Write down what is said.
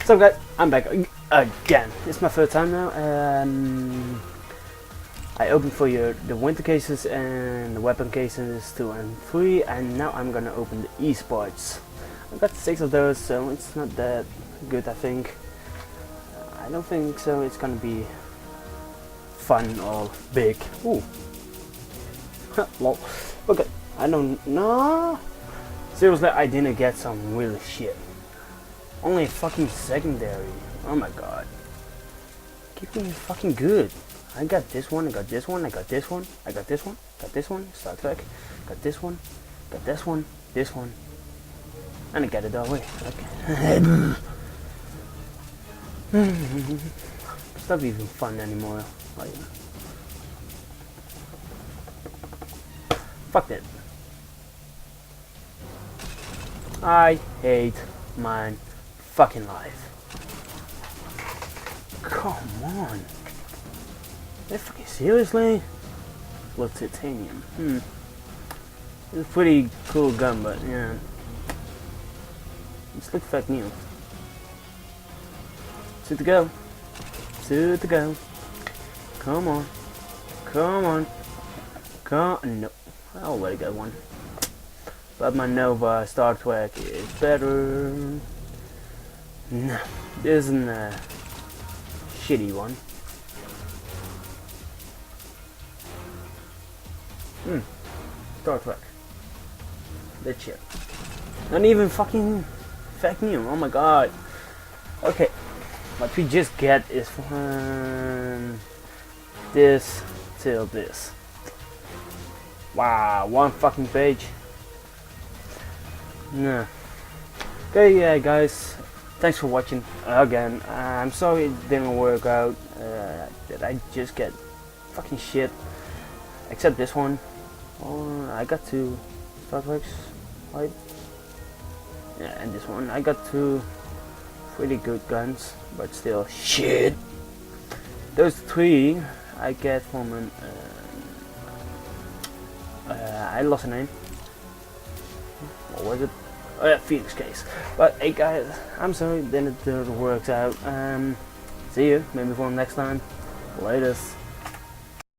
So guys, I'm back again. It's my third time now. I opened for you the winter cases and the weapon cases 2 and 3, and now I'm gonna open the esports. I've got 6 of those, so it's not that good, I think. I don't think so. It's gonna be fun or big. Ooh. Lol. Okay, I don't know. Seriously, I didn't get some really shit. Only a fucking secondary. Oh my god. Keep me fucking good. I got this one, I got this one, I got this one, I got this one, got this one, Star Trek, got this one, got this one, this one. And I got it all the way. Okay. It's not even fun anymore. Like, fuck it. I hate mine. Fucking life. Come on. Are you fucking seriously? With titanium. It's a pretty cool gun, but yeah. It's like fake news. 2 to go. 2 to go. Come on. Come on. Come. No. I already got one. But my Nova Star Trek is better. No, this isn't a shitty one. Star Trek. That shit. Not even fucking fake news. Oh my god. Okay, what we just get is from this till this. Wow, one fucking page. No. Okay, yeah, guys. Thanks for watching again. I'm sorry it didn't work out. That I just get fucking shit. Except this one. Oh, I got 2 Star Treks, right? Yeah, and this one. I got 2 pretty good guns, but still shit. Those 3 I get from an. I lost a name. What was it? Oh yeah, Phoenix case. But hey guys, I'm sorry then it works out. See you, maybe for next time. Latest.